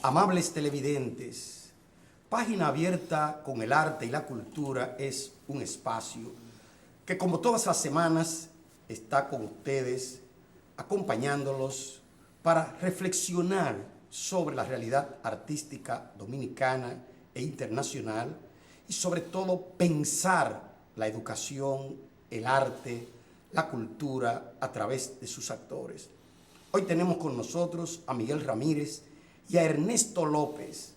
Amables televidentes, Página Abierta con el Arte y la Cultura es un espacio que, como todas las semanas, está con ustedes, acompañándolos para reflexionar sobre la realidad artística dominicana e internacional y sobre todo pensar la educación, el arte, la cultura a través de sus actores. Hoy tenemos con nosotros a Miguel Ramírez y a Ernesto López,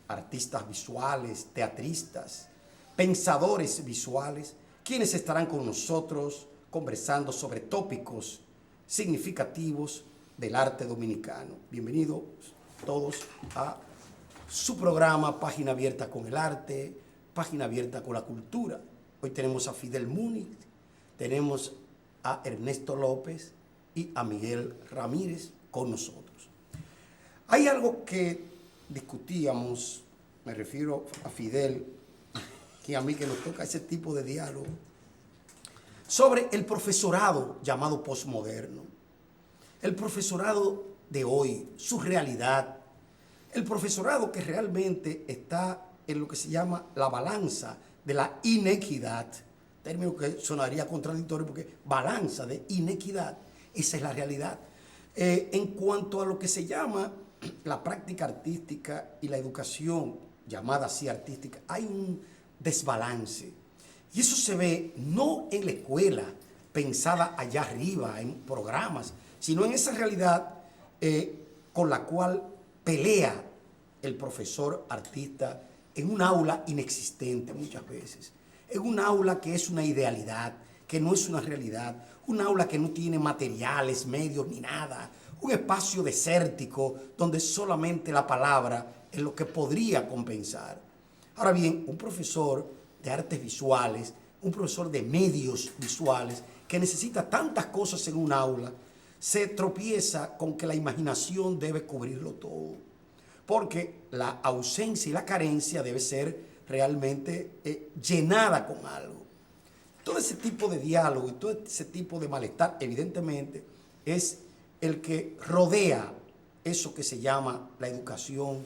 artistas visuales, teatristas, pensadores visuales, quienes estarán con nosotros conversando sobre tópicos significativos del arte dominicano. Bienvenidos todos a su programa Página Abierta con el Arte, Página Abierta con la Cultura. Hoy tenemos a Fidel Múnich, tenemos a Ernesto López y a Miguel Ramírez con nosotros. Hay algo que discutíamos, me refiero a Fidel, que a mí que nos toca ese tipo de diálogo, sobre el profesorado llamado posmoderno. El profesorado de hoy, su realidad, el profesorado que realmente está en lo que se llama la balanza de la inequidad, término que sonaría contradictorio porque balanza de inequidad, esa es la realidad. En cuanto a lo que se llama la práctica artística y la educación, llamada así artística, hay un desbalance. Y eso se ve no en la escuela, pensada allá arriba, en programas, sino en esa realidad con la cual pelea el profesor artista en un aula inexistente muchas veces, en un aula que es una idealidad, que no es una realidad, un aula que no tiene materiales, medios ni nada, un espacio desértico donde solamente la palabra es lo que podría compensar. Ahora bien, un profesor de artes visuales, un profesor de medios visuales que necesita tantas cosas en un aula, se tropieza con que la imaginación debe cubrirlo todo, porque la ausencia y la carencia debe ser realmente llenada con algo. Todo ese tipo de diálogo y todo ese tipo de malestar, evidentemente, es el que rodea eso que se llama la educación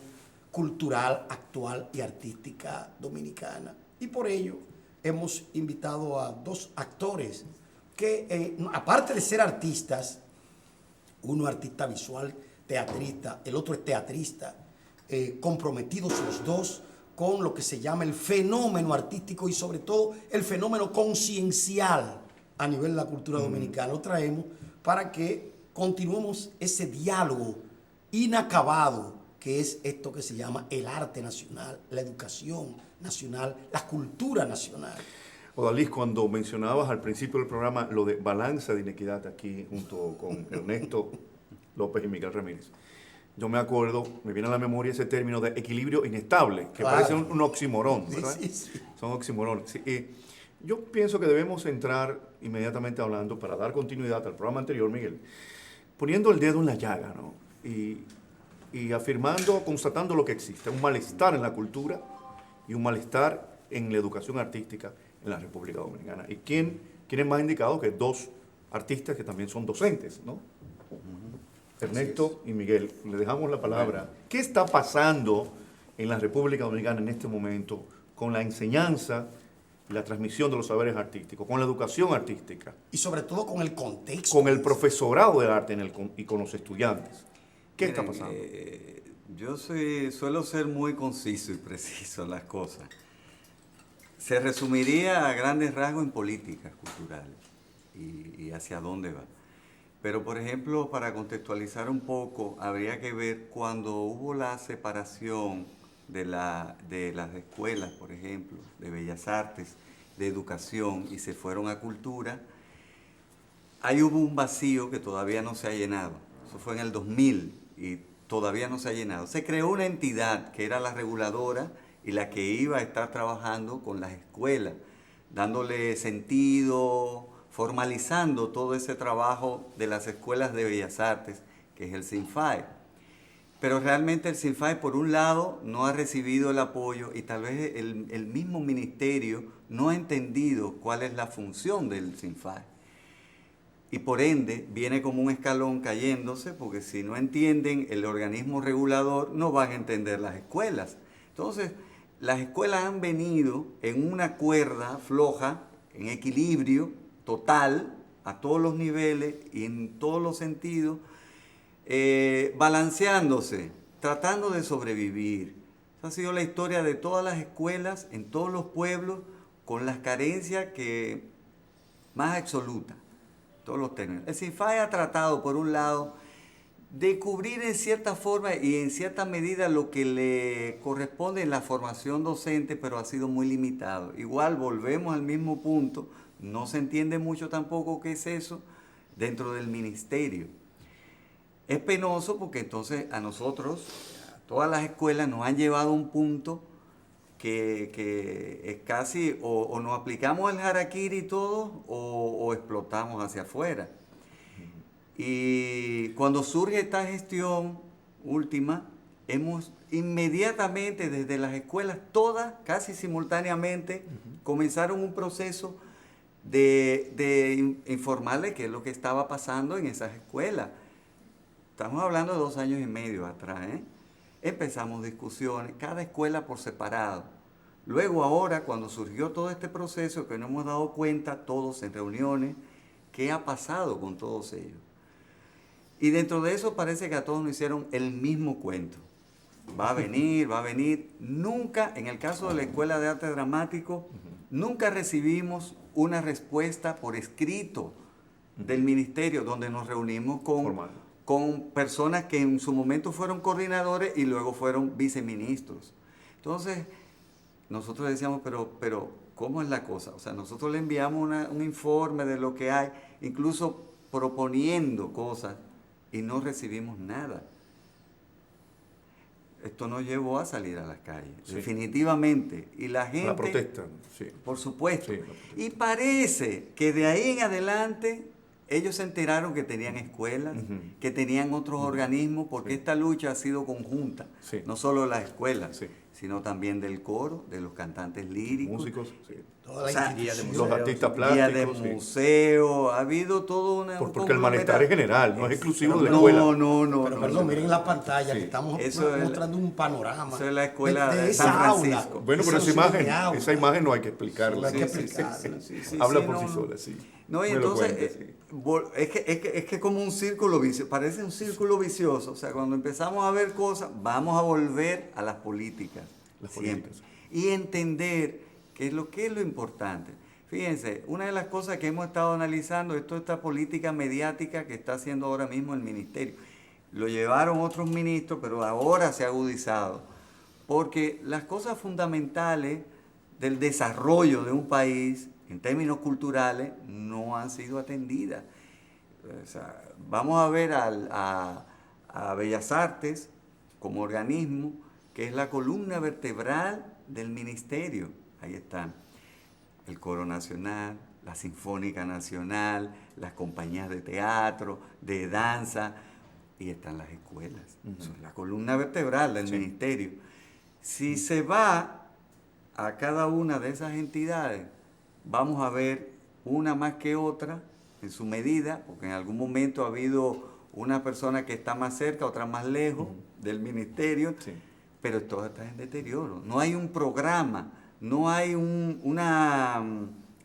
cultural, actual y artística dominicana. Y por ello hemos invitado a dos actores que, aparte de ser artistas, uno artista visual, teatrista, el otro es teatrista, comprometidos los dos con lo que se llama el fenómeno artístico y sobre todo el fenómeno conciencial a nivel de la cultura dominicana. Lo traemos para que continuemos ese diálogo inacabado que es esto que se llama el arte nacional, la educación nacional, la cultura nacional. Odalis, cuando mencionabas al principio del programa lo de balanza de inequidad aquí junto con Ernesto López y Miguel Ramírez, yo me acuerdo, me viene a la memoria ese término de equilibrio inestable, que Claro. parece un oxímoron, ¿verdad? Sí, sí, sí. Son oxímorones. Sí, yo pienso que debemos entrar inmediatamente hablando, para dar continuidad al programa anterior, Miguel, poniendo el dedo en la llaga, ¿no? Y afirmando, constatando lo que existe, un malestar en la cultura y un malestar en la educación artística en la República Dominicana. ¿Y quién es más indicado que dos artistas que también son docentes, ¿no? Ernesto y Miguel, le dejamos la palabra. ¿Qué está pasando en la República Dominicana en este momento con la enseñanza y la transmisión de los saberes artísticos, con la educación artística? Y sobre todo con el contexto. Con el profesorado de arte y con los estudiantes. ¿Qué está pasando? Yo suelo ser muy conciso y preciso en las cosas. Se resumiría a grandes rasgos en políticas culturales y hacia dónde va. Pero, por ejemplo, para contextualizar un poco, habría que ver cuando hubo la separación de las escuelas, por ejemplo, de bellas artes, de educación, y se fueron a cultura, ahí hubo un vacío que todavía no se ha llenado. Eso fue en el 2000 y todavía no se ha llenado. Se creó una entidad que era la reguladora y la que iba a estar trabajando con las escuelas, dándole sentido, formalizando todo ese trabajo de las escuelas de bellas artes, que es el CINFAE. Pero realmente el CINFAE, por un lado, no ha recibido el apoyo y tal vez el mismo ministerio no ha entendido cuál es la función del CINFAE. y por ende viene como un escalón cayéndose, porque si no entienden el organismo regulador, no van a entender las escuelas. Entonces, las escuelas han venido en una cuerda floja, en equilibrio total, a todos los niveles y en todos los sentidos, balanceándose, tratando de sobrevivir. Esa ha sido la historia de todas las escuelas, en todos los pueblos, con las carencias más absolutas, todos los términos. El CINFAE ha tratado, por un lado, de cubrir en cierta forma y en cierta medida lo que le corresponde en la formación docente, pero ha sido muy limitado. Igual volvemos al mismo punto, no se entiende mucho tampoco qué es eso dentro del ministerio. Es penoso porque entonces a nosotros, a todas las escuelas, nos han llevado a un punto que es casi o nos aplicamos el harakiri todos o explotamos hacia afuera. Y cuando surge esta gestión última, hemos inmediatamente desde las escuelas, todas, casi simultáneamente, comenzaron un proceso de informarles qué es lo que estaba pasando en esas escuelas. Estamos hablando de 2 años y medio atrás, ¿eh? Empezamos discusiones, cada escuela por separado. Luego ahora, cuando surgió todo este proceso, que nos hemos dado cuenta todos en reuniones, qué ha pasado con todos ellos. Y dentro de eso parece que a todos nos hicieron el mismo cuento. Va a venir, va a venir. Nunca, en el caso de la Escuela de Arte Dramático, nunca recibimos una respuesta por escrito del ministerio, donde nos reunimos con personas que en su momento fueron coordinadores y luego fueron viceministros. Entonces, nosotros decíamos, pero ¿cómo es la cosa? O sea, nosotros le enviamos un informe de lo que hay, incluso proponiendo cosas, y no recibimos nada. Esto nos llevó a salir a las calles, sí, definitivamente. Y la gente... La protesta, sí. Por supuesto. Sí, y parece que de ahí en adelante ellos se enteraron que tenían escuelas, que tenían otros organismos, porque esta lucha ha sido conjunta. Sí. No solo de las escuelas, sino también del coro, de los cantantes líricos. Músicos, sí. Toda la día de los artistas plásticos. Día de museo, ha habido todo una... Porque el malestar es general, no es exclusivo de la escuela. Pero perdón, miren la pantalla, que estamos mostrando un panorama. Eso es la escuela de esa San Francisco. Aula. Bueno, pero esa imagen no hay que explicarla. No hay que explicarla. Habla por sí sola, sí. No, y entonces, es que como un círculo vicioso, parece un círculo vicioso. O sea, cuando empezamos a ver cosas, vamos a volver a las políticas. Siempre. Y entender qué es lo importante. Fíjense, una de las cosas que hemos estado analizando es toda esta política mediática que está haciendo ahora mismo el ministerio. Lo llevaron otros ministros, pero ahora se ha agudizado. Porque las cosas fundamentales del desarrollo de un país, en términos culturales, no han sido atendidas. O sea, vamos a ver a Bellas Artes como organismo, que es la columna vertebral del ministerio. Ahí están el Coro Nacional, la Sinfónica Nacional, las compañías de teatro, de danza, y están las escuelas. Son la columna vertebral del ministerio. Si se va a cada una de esas entidades, vamos a ver una más que otra en su medida, porque en algún momento ha habido una persona que está más cerca, otra más lejos del ministerio, pero todo está en deterioro. No hay un programa, no hay una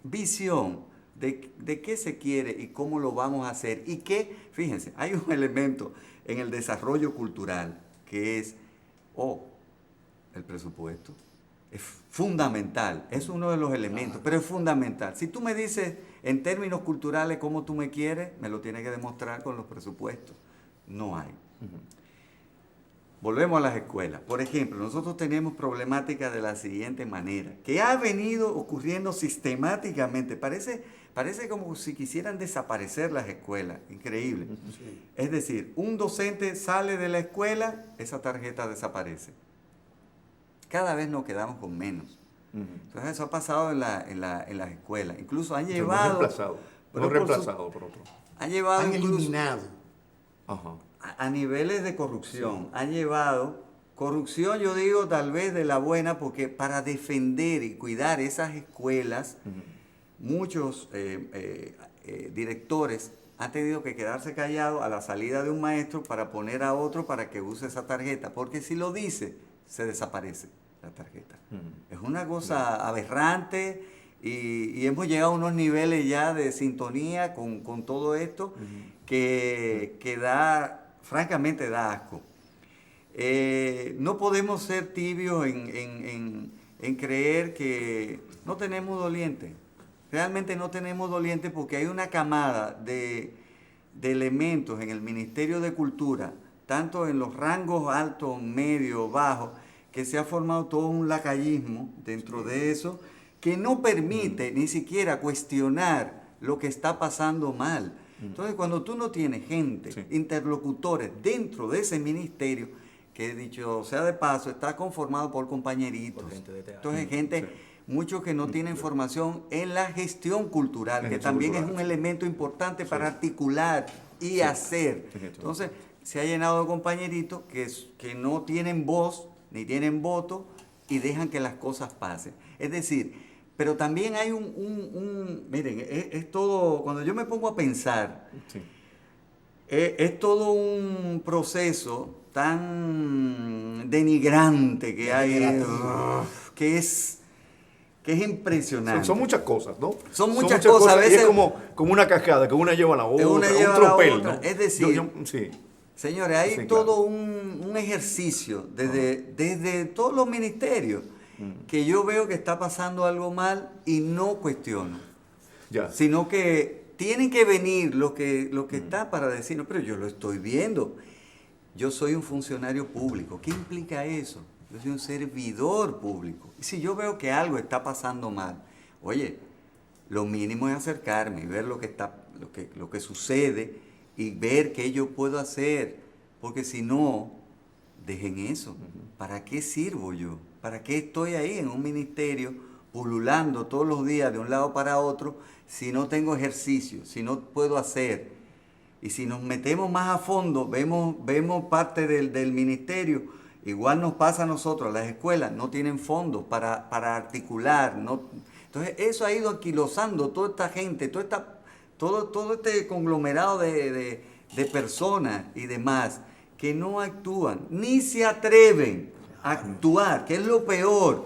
visión de qué se quiere y cómo lo vamos a hacer. Y que, fíjense, hay un elemento en el desarrollo cultural que es, el presupuesto. Es fundamental, es uno de los elementos, pero es fundamental. Si tú me dices en términos culturales cómo tú me quieres, me lo tienes que demostrar con los presupuestos. No hay. Volvemos a las escuelas. Por ejemplo, nosotros tenemos problemática de la siguiente manera, que ha venido ocurriendo sistemáticamente. Parece como si quisieran desaparecer las escuelas. Increíble. Sí. Es decir, un docente sale de la escuela, esa tarjeta desaparece. Cada vez nos quedamos con menos. Entonces eso ha pasado en las escuelas. Incluso han llevado... No reemplazado por otro. Han eliminado. Ajá. A niveles de corrupción. Han llevado corrupción, yo digo, tal vez de la buena, porque para defender y cuidar esas escuelas, muchos directores han tenido que quedarse callados a la salida de un maestro para poner a otro para que use esa tarjeta, porque si lo dice, se desaparece la tarjeta. Es una cosa aberrante y hemos llegado a unos niveles ya de sintonía con todo esto que da, francamente da asco. No podemos ser tibios en creer que no tenemos dolientes. Realmente no tenemos dolientes porque hay una camada de elementos en el Ministerio de Cultura, tanto en los rangos altos, medios, bajos, que se ha formado todo un lacayismo dentro de eso, que no permite ni siquiera cuestionar lo que está pasando mal. Entonces, cuando tú no tienes gente, interlocutores dentro de ese ministerio, que dicho sea de paso, está conformado por compañeritos. Entonces, gente, muchos que no tienen formación en la gestión cultural, que también es un elemento importante para articular y hacer. Entonces, se ha llenado de compañeritos que no tienen voz ni tienen voto y dejan que las cosas pasen. Es decir, pero también hay miren, es todo, cuando yo me pongo a pensar, es todo un proceso tan denigrante que hay, que es impresionante. Son muchas cosas, ¿no? Son muchas cosas. A veces, y es como una cascada, que una lleva a la otra, un tropel, ¿no? Es decir, sí. Señores, hay todo un ejercicio desde todos los ministerios que yo veo que está pasando algo mal y no cuestiono. Sino que tienen que venir lo que está para decirnos, pero yo lo estoy viendo. Yo soy un funcionario público. ¿Qué implica eso? Yo soy un servidor público. Y si yo veo que algo está pasando mal, oye, lo mínimo es acercarme y ver lo que sucede y ver qué yo puedo hacer, porque si no, dejen eso. ¿Para qué sirvo yo? ¿Para qué estoy ahí en un ministerio pululando todos los días de un lado para otro si no tengo ejercicio, si no puedo hacer? Y si nos metemos más a fondo, vemos parte del ministerio, igual nos pasa a nosotros, las escuelas no tienen fondos para articular, ¿no? Entonces eso ha ido anquilosando toda esta gente, todo este conglomerado de personas y demás que no actúan, ni se atreven a actuar, que es lo peor.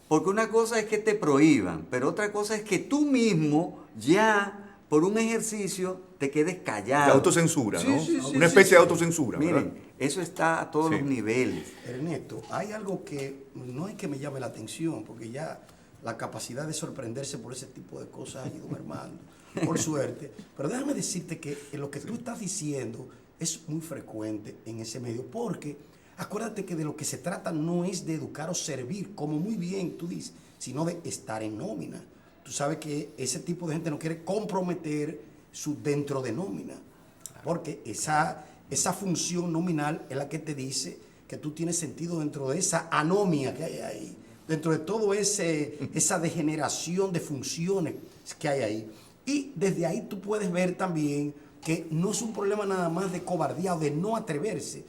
Porque una cosa es que te prohíban, pero otra cosa es que tú mismo ya, por un ejercicio, te quedes callado. De autocensura, ¿no? Una especie de autocensura. Miren, ¿verdad? eso está a todos los niveles. Ernesto, hay algo que no es que me llame la atención, porque ya la capacidad de sorprenderse por ese tipo de cosas ha ido mermando, por suerte. Pero déjame decirte que lo que tú estás diciendo es muy frecuente en ese medio, porque acuérdate que de lo que se trata no es de educar o servir, como muy bien tú dices, sino de estar en nómina. Tú sabes que ese tipo de gente no quiere comprometer su dentro de nómina, porque esa función nominal es la que te dice que tú tienes sentido dentro de esa anomia que hay ahí, dentro de todo esa degeneración de funciones que hay ahí. Y desde ahí tú puedes ver también que no es un problema nada más de cobardía o de no atreverse,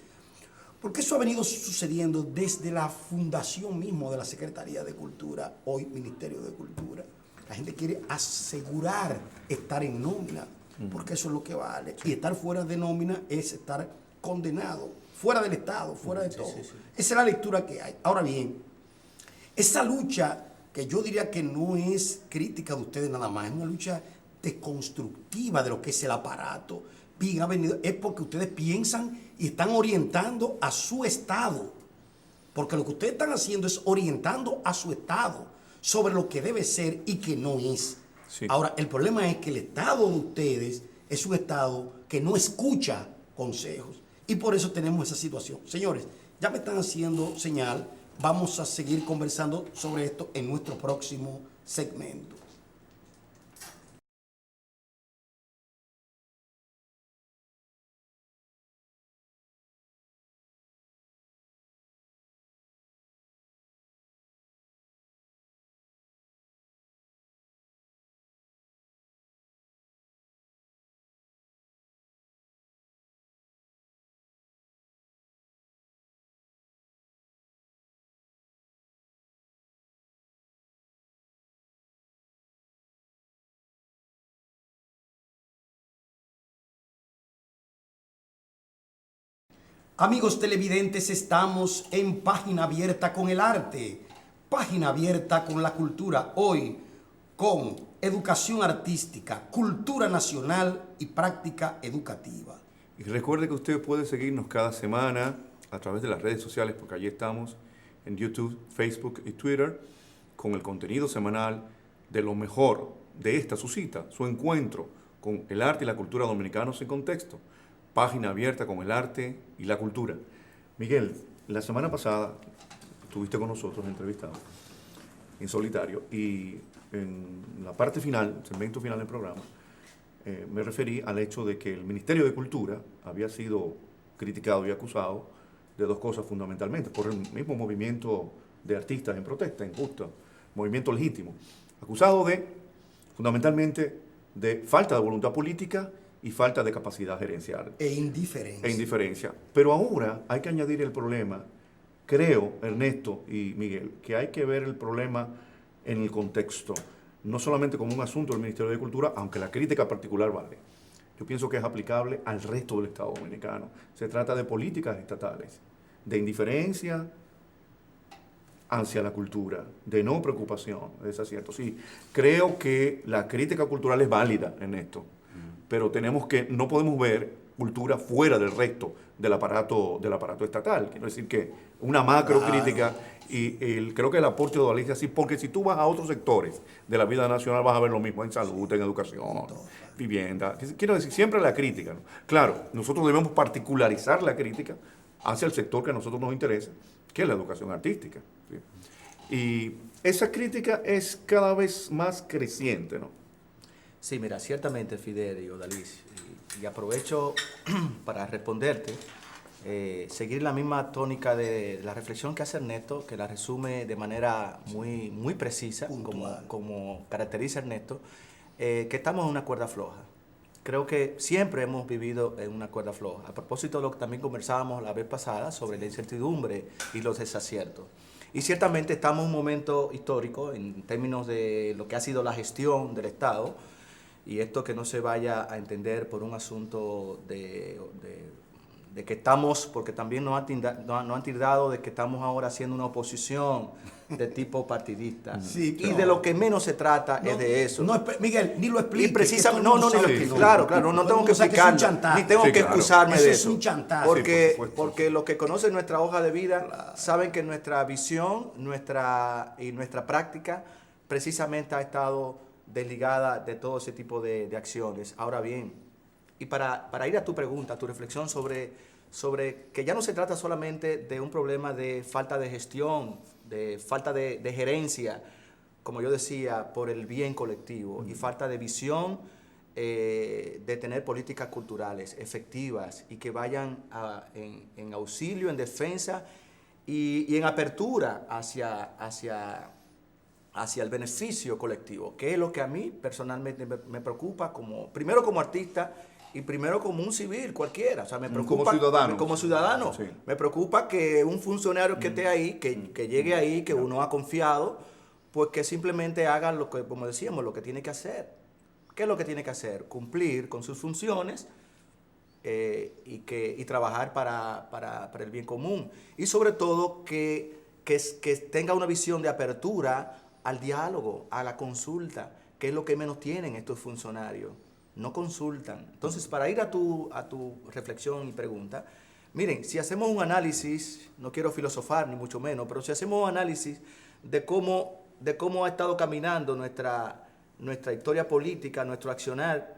porque eso ha venido sucediendo desde la fundación mismo de la Secretaría de Cultura, hoy Ministerio de Cultura. La gente quiere asegurar estar en nómina, porque eso es lo que vale. Y estar fuera de nómina es estar condenado, fuera del Estado, fuera de todo. Esa es la lectura que hay. Ahora bien, esa lucha, que yo diría que no es crítica de ustedes nada más, es una lucha desconstructiva de lo que es el aparato, bien ha venido, es porque ustedes piensan y están orientando a su Estado. Porque lo que ustedes están haciendo es orientando a su Estado sobre lo que debe ser y que no es. Sí. Ahora, el problema es que el Estado de ustedes es un Estado que no escucha consejos. Y por eso tenemos esa situación. Señores, ya me están haciendo señal. Vamos a seguir conversando sobre esto en nuestro próximo segmento. Amigos televidentes, estamos en Página Abierta con el arte, Página Abierta con la cultura, hoy con educación artística, cultura nacional y práctica educativa. Y recuerde que usted puede seguirnos cada semana a través de las redes sociales, porque allí estamos en YouTube, Facebook y Twitter, con el contenido semanal de lo mejor de esta su cita, su encuentro con el arte y la cultura dominicanos en contexto. Página Abierta con el arte y la cultura. Miguel, la semana pasada estuviste con nosotros entrevistado en solitario y en la parte final, el segmento final del programa, me referí al hecho de que el Ministerio de Cultura había sido criticado y acusado de dos cosas fundamentalmente, por el mismo movimiento de artistas en protesta, injusto, movimiento legítimo, acusado fundamentalmente de falta de voluntad política y falta de capacidad gerencial. E indiferencia. E indiferencia. Pero ahora hay que añadir el problema, creo, Ernesto y Miguel, que hay que ver el problema en el contexto, no solamente como un asunto del Ministerio de Cultura, aunque la crítica particular vale. Yo pienso que es aplicable al resto del Estado dominicano. Se trata de políticas estatales, de indiferencia hacia la cultura, de no preocupación, es cierto. Sí, creo que la crítica cultural es válida en esto, pero no podemos ver cultura fuera del resto del aparato estatal. Quiero decir que una macro crítica, y creo que el aporte de Odalys es así, porque si tú vas a otros sectores de la vida nacional vas a ver lo mismo en salud, en educación, vivienda. Quiero decir, siempre la crítica, ¿no? Claro, nosotros debemos particularizar la crítica hacia el sector que a nosotros nos interesa, que es la educación artística, ¿sí? Y esa crítica es cada vez más creciente, ¿no? Sí, mira, ciertamente, Fidel y Odalys, y aprovecho para responderte, seguir la misma tónica de la reflexión que hace Ernesto, que la resume de manera muy, muy precisa, como caracteriza Ernesto, que estamos en una cuerda floja. Creo que siempre hemos vivido en una cuerda floja. A propósito de lo que también conversábamos la vez pasada sobre la incertidumbre y los desaciertos. Y ciertamente estamos en un momento histórico en términos de lo que ha sido la gestión del Estado, y esto que no se vaya a entender por un asunto de que estamos, porque también nos han tildado de que estamos ahora haciendo una oposición de tipo partidista. Sí, y de lo que menos se trata es de eso. No, Miguel, ni lo explique. Y precisamente, no tengo que explicarlo, ni tengo que excusarme de eso. Es un chantaje. Porque los que conocen nuestra hoja de vida saben que nuestra visión, nuestra práctica precisamente ha estado desligada de todo ese tipo de acciones. Ahora bien, y para ir a tu pregunta, a tu reflexión sobre que ya no se trata solamente de un problema de falta de gestión, de falta de gerencia, como yo decía, por el bien colectivo, y falta de visión de tener políticas culturales efectivas y que vayan en auxilio, en defensa y en apertura hacia el beneficio colectivo, que es lo que a mí personalmente me preocupa primero como artista y primero como un civil cualquiera. O sea, me preocupa como ciudadano. Sí. Me preocupa que un funcionario que esté ahí, que llegue ahí, que uno ha confiado, pues que simplemente haga lo que, como decíamos, lo que tiene que hacer. ¿Qué es lo que tiene que hacer? Cumplir con sus funciones y trabajar para el bien común. Y sobre todo que tenga una visión de apertura al diálogo, a la consulta, que es lo que menos tienen estos funcionarios. No consultan. Entonces, para ir a tu reflexión y pregunta, miren, si hacemos un análisis, no quiero filosofar ni mucho menos, pero si hacemos un análisis de cómo ha estado caminando nuestra historia política, nuestro accionar,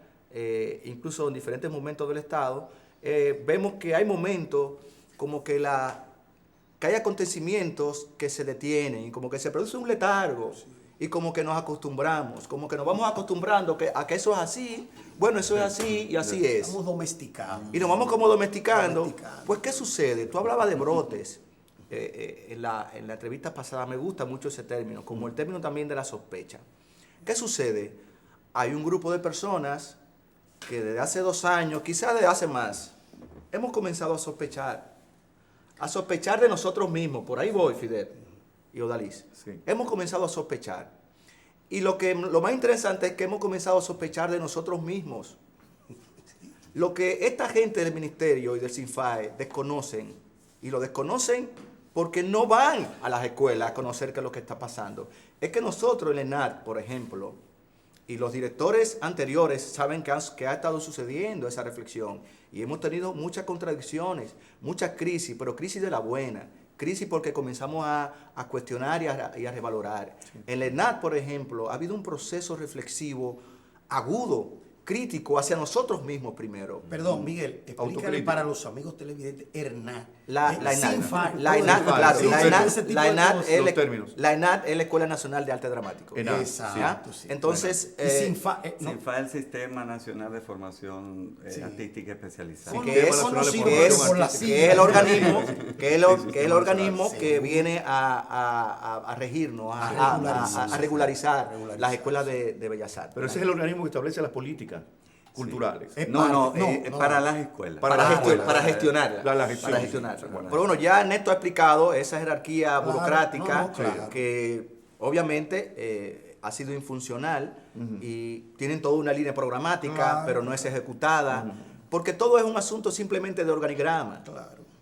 incluso en diferentes momentos del Estado, vemos que hay momentos como que hay acontecimientos que se detienen y como que se produce un letargo y como que nos acostumbramos, como que nos vamos acostumbrando a que eso es así, bueno, eso es así y así es. Estamos domesticados. Y nos vamos como domesticando. Pues, ¿qué sucede? Tú hablabas de brotes. En la entrevista pasada me gusta mucho ese término, como el término también de la sospecha. ¿Qué sucede? Hay un grupo de personas que desde hace 2 años, quizás desde hace más, hemos comenzado a sospechar de nosotros mismos. Por ahí voy, Fidel y Odalys. Sí. Hemos comenzado a sospechar. Y lo más interesante es que hemos comenzado a sospechar de nosotros mismos. Lo que esta gente del ministerio y del CINFAE desconocen, y lo desconocen porque no van a las escuelas a conocer qué es lo que está pasando, es que nosotros en el ENAD, por ejemplo, y los directores anteriores saben que ha estado sucediendo esa reflexión, y hemos tenido muchas contradicciones, muchas crisis, pero crisis de la buena, crisis porque comenzamos a cuestionar y a revalorar. Sí. En el ENAD, por ejemplo, ha habido un proceso reflexivo agudo, crítico hacia nosotros mismos primero. Perdón, Miguel, explícale para los amigos televidentes ENAD. La ENAD es la Escuela Nacional de Arte Dramático. Exacto. Sí. Entonces, CINFA es el Sistema Nacional de Formación Artística Especializada. Que es el organismo que viene a regirnos, a regularizar las escuelas de Bellas Artes. Pero ese es el organismo que establece las políticas culturales. Para las escuelas. Para gestionarlas. Pero bueno, ya Néstor ha explicado esa jerarquía burocrática que obviamente ha sido infuncional y tienen toda una línea programática, pero no es ejecutada, porque todo es un asunto simplemente de organigrama.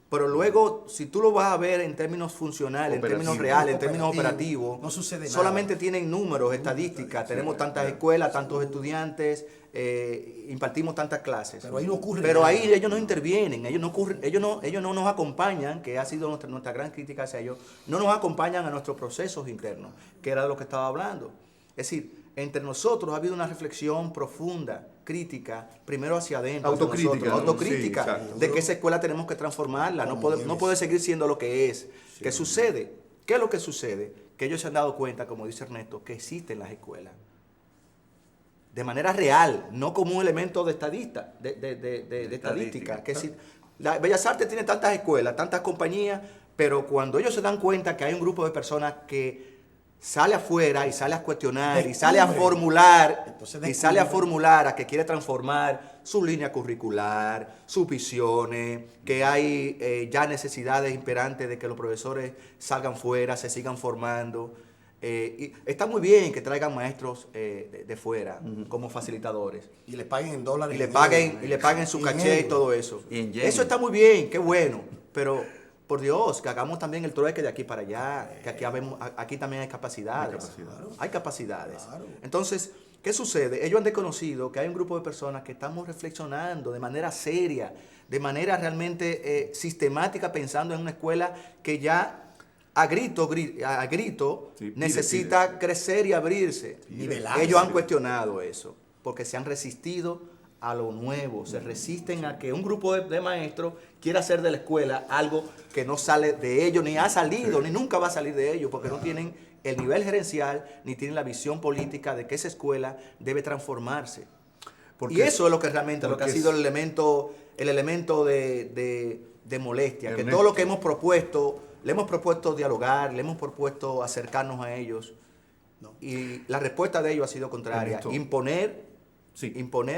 Pero luego, si tú lo vas a ver en términos funcionales, en términos reales, en términos operativos, no sucede solamente nada. Tienen números, estadísticas, tenemos tantas escuelas, tantos estudiantes, impartimos tantas clases. Pero ahí no ocurre Pero nada. ahí ellos no intervienen, ellos no nos acompañan, que ha sido nuestra gran crítica hacia ellos, no nos acompañan a nuestros procesos internos, que era de lo que estaba hablando. Es decir, entre nosotros ha habido una reflexión profunda, crítica, primero hacia adentro, autocrítica, de que esa escuela tenemos que transformarla, no puede seguir siendo lo que es. Sí. ¿Qué sucede? ¿Qué es lo que sucede? Que ellos se han dado cuenta, como dice Ernesto, que existen las escuelas. De manera real, no como un elemento de estadística. Que si, Bellas Artes tiene tantas escuelas, tantas compañías, pero cuando ellos se dan cuenta que hay un grupo de personas que sale afuera y sale a cuestionar y sale a formular a que quiere transformar su línea curricular, sus visiones, que hay ya necesidades imperantes de que los profesores salgan fuera, se sigan formando. Y está muy bien que traigan maestros de fuera como facilitadores. Y le paguen en dólares. Y le paguen su caché y todo eso. Eso está muy bien, qué bueno, pero por Dios, que hagamos también el trueque de aquí para allá, que aquí también hay capacidades. Hay capacidades. Claro. Entonces, ¿qué sucede? Ellos han desconocido que hay un grupo de personas que estamos reflexionando de manera seria, de manera realmente sistemática, pensando en una escuela que ya a grito necesita crecer y abrirse. Ellos han cuestionado eso, porque se han resistido a lo nuevo, se resisten a que un grupo de maestros quiera hacer de la escuela algo que no sale de ellos, ni ha salido, ni nunca va a salir de ellos, porque no tienen el nivel gerencial, ni tienen la visión política de que esa escuela debe transformarse. Y eso es lo que realmente, lo que ha sido el elemento de molestia, Ernesto, que todo lo que hemos propuesto, le hemos propuesto dialogar, le hemos propuesto acercarnos a ellos, y la respuesta de ellos ha sido contraria, Ernesto, imponer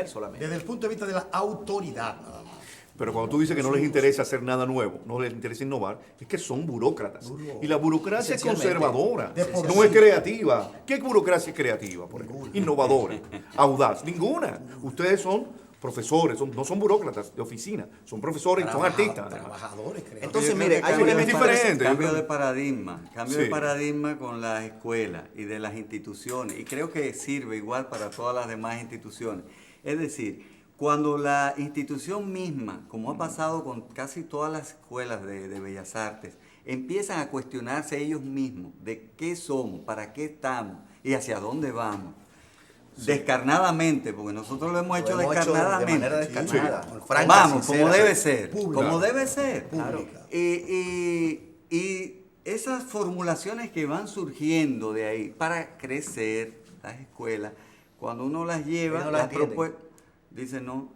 solamente. Desde el punto de vista de la autoridad, nada más. Pero cuando tú dices que no les interesa hacer nada nuevo, no les interesa innovar, es que son burócratas. Y la burocracia es conservadora, no es creativa. ¿Qué burocracia es creativa? Por ejemplo? Innovadora, audaz, ninguna. Ustedes son profesores, no son burócratas de oficina, son profesores y son artistas. Trabajadores, creativos. Entonces, mire, hay un elemento diferente. Cambio de paradigma con las escuelas y de las instituciones. Y creo que sirve igual para todas las demás instituciones. Es decir, cuando la institución misma, como ha pasado con casi todas las escuelas de Bellas Artes, empiezan a cuestionarse ellos mismos de qué somos, para qué estamos y hacia dónde vamos. Descarnadamente, porque nosotros lo hemos hecho descarnadamente. De manera descarnada. Franca, vamos, sincera, como debe ser. Pública. Como debe ser. Claro. Y esas formulaciones que van surgiendo de ahí para crecer las escuelas, cuando uno las lleva, las propuestas, dicen no,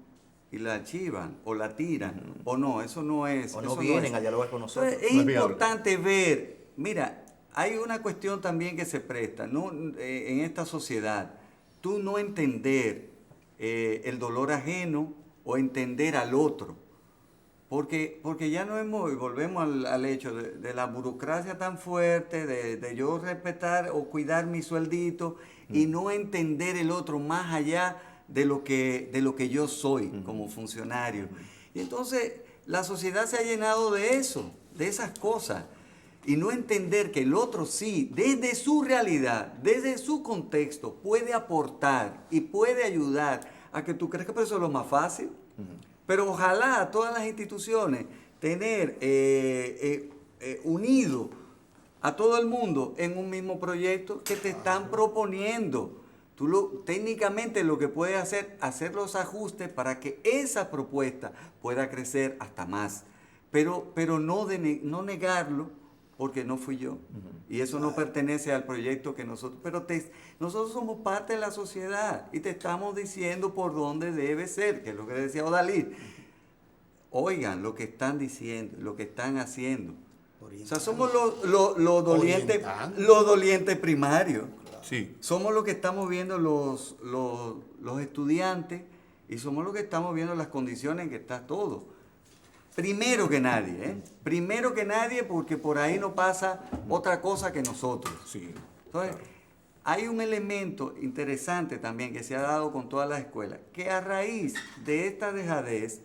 y la archivan, o la tiran, o no, eso no es. O no vienen a dialogar con nosotros. Entonces, es importante ver, mira, hay una cuestión también que se presta, ¿no? En esta sociedad. Tú no entender el dolor ajeno o entender al otro. Porque ya no volvemos al hecho de la burocracia tan fuerte, de yo respetar o cuidar mi sueldito y no entender el otro más allá de lo que yo soy como funcionario. Y entonces la sociedad se ha llenado de eso, de esas cosas. Y no entender que el otro sí, desde su realidad, desde su contexto, puede aportar y puede ayudar a que tú crezcas, pero eso es lo más fácil. Pero ojalá todas las instituciones tener unido a todo el mundo en un mismo proyecto que te están proponiendo. Técnicamente lo que puedes hacer los ajustes para que esa propuesta pueda crecer hasta más. Pero no negarlo, porque no fui yo. Y eso no pertenece al proyecto que nosotros... Pero nosotros somos parte de la sociedad y te estamos diciendo por dónde debe ser, que es lo que decía Odalí. Oigan lo que están diciendo, lo que están haciendo. O sea, somos los dolientes primarios. Sí. Somos los que estamos viendo los estudiantes y somos los que estamos viendo las condiciones en que está todo. Primero que nadie, ¿eh? Primero que nadie, porque por ahí no pasa otra cosa que nosotros. Sí. Entonces, Claro. hay un elemento interesante también que se ha dado con todas las escuelas, que a raíz de esta dejadez,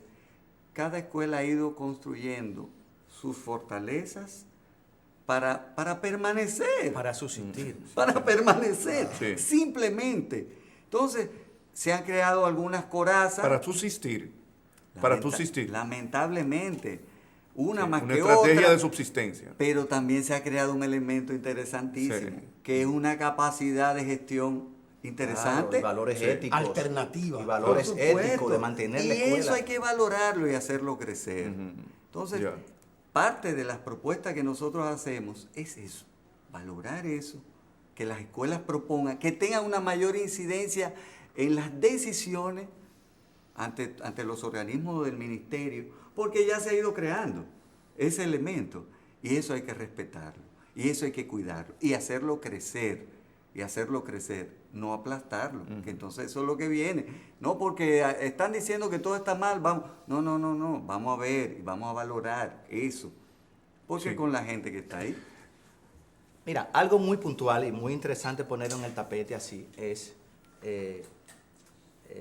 cada escuela ha ido construyendo sus fortalezas para permanecer. Para subsistir. Para permanecer, Sí. simplemente. Entonces, se han creado algunas corazas. Para subsistir. Para subsistir. Lamentablemente, una Sí, más una que estrategia otra. de subsistencia. Pero también se ha creado un elemento interesantísimo, Sí. que es una capacidad de gestión interesante. Claro, y valores Sí. éticos. Alternativa. Y valores Por supuesto. éticos de mantener y la escuela. eso hay que valorarlo y hacerlo crecer. Ujú. Entonces, Ya. parte de las propuestas que nosotros hacemos es eso, valorar eso, que las escuelas propongan, que tengan una mayor incidencia en las decisiones ante los organismos del ministerio, porque ya se ha ido creando ese elemento y eso hay que respetarlo y eso hay que cuidarlo y hacerlo crecer, no aplastarlo, que entonces eso es lo que viene. No porque están diciendo que todo está mal, vamos, no, vamos a ver y vamos a valorar eso, porque Sí. con la gente que está ahí. Mira, algo muy puntual y muy interesante ponerlo en el tapete así es,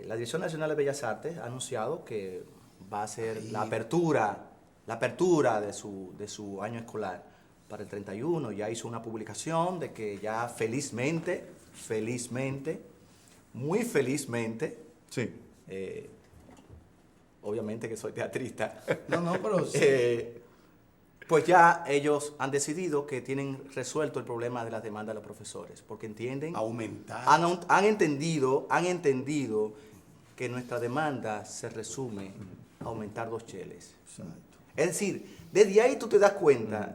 la Dirección Nacional de Bellas Artes ha anunciado que va a ser la apertura de su año escolar para el 31. Ya hizo una publicación de que ya felizmente, muy felizmente, Sí. obviamente que soy teatrista, No, pero sí. pues ya ellos han decidido que tienen resuelto el problema de las demandas de los profesores, porque entienden, aumentar. han entendido que nuestra demanda se resume a aumentar 2 cheles. Exacto. Es decir, desde ahí tú te das cuenta,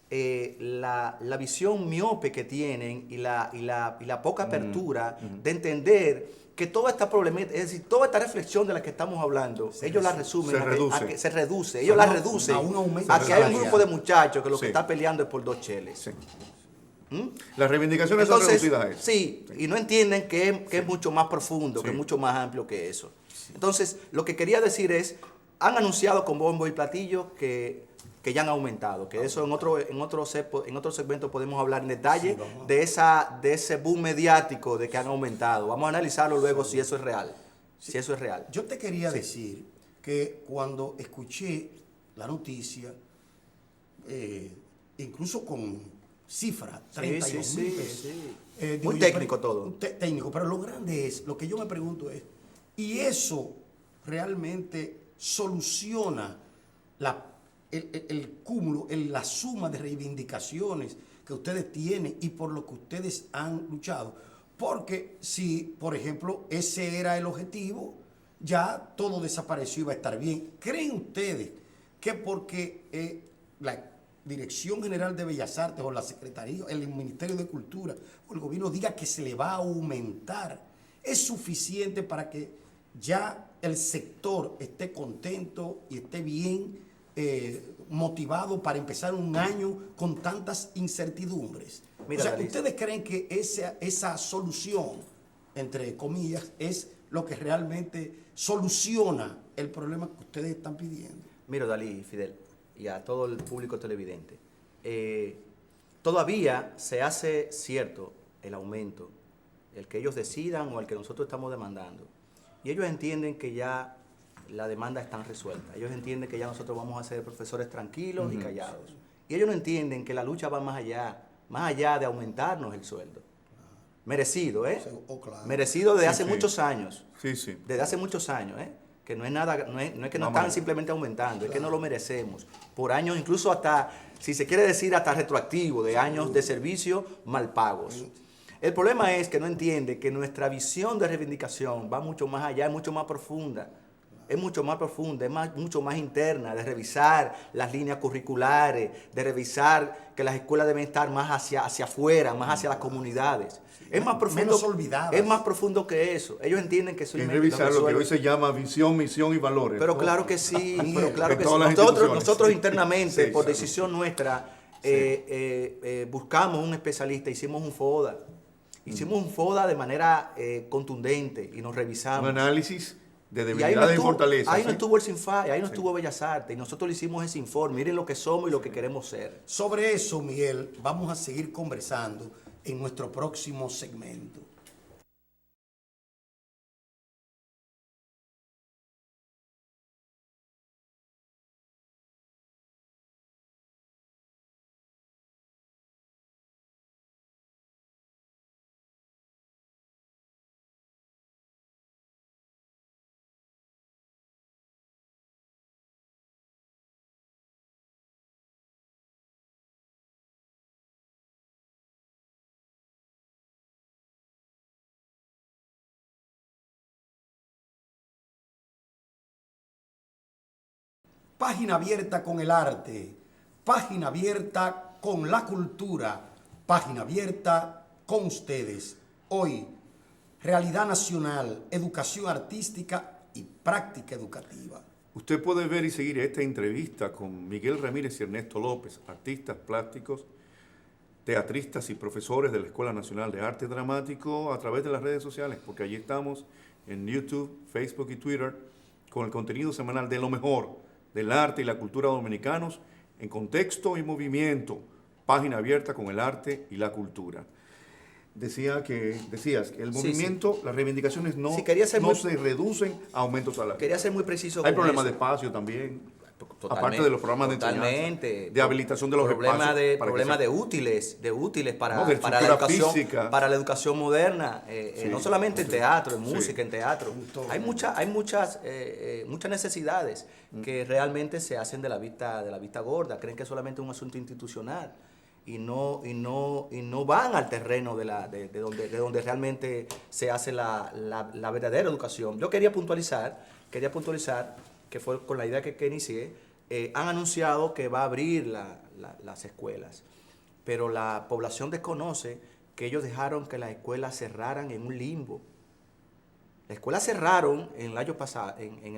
la visión miope que tienen y la poca apertura de entender que toda esta problemática, es decir, toda esta reflexión de la que estamos hablando, ellos la resumen a que se reduce, ellos la reducen a un aumento a que hay un salarial. grupo de muchachos que lo que Sí. está peleando es por 2 cheles. Sí. ¿Mm? Las reivindicaciones son Entonces, reducidas a eso. sí, y no entienden que es mucho más profundo, que Sí. es mucho más amplio que eso. Entonces, lo que quería decir es, han anunciado con bombo y platillo que ya han aumentado, que eso en otro segmento podemos hablar en detalle Sí, vamos. de ese boom mediático de que han aumentado. Vamos a analizarlo luego si eso es real. Si eso es real. Yo te quería decir que cuando escuché la noticia, incluso con cifras, 32,000 pesos. digo Muy yo, técnico pero- todo. Técnico, pero lo grande es, lo que yo me pregunto es, ¿y eso realmente soluciona el cúmulo, la suma de reivindicaciones que ustedes tienen y por lo que ustedes han luchado? Porque si, por ejemplo, ese era el objetivo, ya todo desapareció y va a estar bien. ¿Creen ustedes que porque la Dirección General de Bellas Artes o la Secretaría, el Ministerio de Cultura o el gobierno diga que se le va a aumentar, es suficiente para que ya el sector esté contento y esté bien motivado para empezar un año con tantas incertidumbres? Mira, o sea, Dalis. ¿ustedes creen que esa solución, entre comillas, es lo que realmente soluciona el problema que ustedes están pidiendo? Mira, Dalí y Fidel, y a todo el público televidente, todavía se hace cierto el aumento el que ellos decidan o el que nosotros estamos demandando. Y ellos entienden que ya la demanda está resuelta. Ellos entienden que ya nosotros vamos a ser profesores tranquilos y callados. Y ellos no entienden que la lucha va más allá de aumentarnos el sueldo. Merecido, ¿eh? Claro. Merecido desde Sí, hace sí. muchos años. Sí, sí. Desde hace muchos años, ¿eh? Que no es nada, no es que nos están simplemente aumentando, es que no lo merecemos. Por años, incluso hasta, si se quiere decir, hasta retroactivo, de años de servicio mal pagos. El problema es que no entiende que nuestra visión de reivindicación va mucho más allá, es mucho más profunda. Es mucho más profunda, mucho más interna, de revisar las líneas curriculares, de revisar que las escuelas deben estar más hacia afuera, más hacia las comunidades. Es más profundo, menos olvidadas. es más profundo que eso. Ellos entienden que eso Es revisar lo que hoy se llama visión, misión y valores. Pero ¿no? claro que sí, pero claro En que sí. todas las Nosotros instituciones. internamente, Sí, por sí. decisión nuestra, buscamos un especialista, hicimos un FODA. Hicimos un FODA de manera contundente y nos revisamos. Un análisis de Y ahí no debilidades y estuvo, fortalezas. ahí ¿sí? no estuvo el SINFAE, ahí no estuvo Bellas Artes, y nosotros le hicimos ese informe. Miren lo que somos y lo que queremos ser. Sobre eso, Miguel, vamos a seguir conversando en nuestro próximo segmento. Página abierta con el arte, página abierta con la cultura, página abierta con ustedes. Hoy, realidad nacional, educación artística y práctica educativa. Usted puede ver y seguir esta entrevista con Miguel Ramírez y Ernesto López, artistas plásticos, teatristas y profesores de la Escuela Nacional de Arte Dramático a través de las redes sociales, porque allí estamos en YouTube, Facebook y Twitter con el contenido semanal de lo mejor del arte y la cultura dominicanos en contexto y movimiento, página abierta con el arte y la cultura. Decías que el movimiento, las reivindicaciones no, Sí, quería ser no muy- se reducen a aumentos salariales. Quería ser muy preciso Hay con problemas eso. de espacio también, Totalmente, aparte de los programas de enseñanza, totalmente. de habilitación de los espacios. para que Problemas sea- de útiles para, No, de para la estructura educación, física. para la educación moderna, Sí, no solamente en teatro, en sí. música, en teatro. todo. Hay muchas necesidades que realmente se hacen de la vista gorda. Creen que es solamente un asunto institucional y no van al terreno de donde realmente se hace la verdadera educación. Yo quería puntualizar que fue con la idea que inicié. Han anunciado que va a abrir las escuelas, pero la población desconoce que ellos dejaron que las escuelas cerraran en un limbo. Las escuelas cerraron en el año pasado, en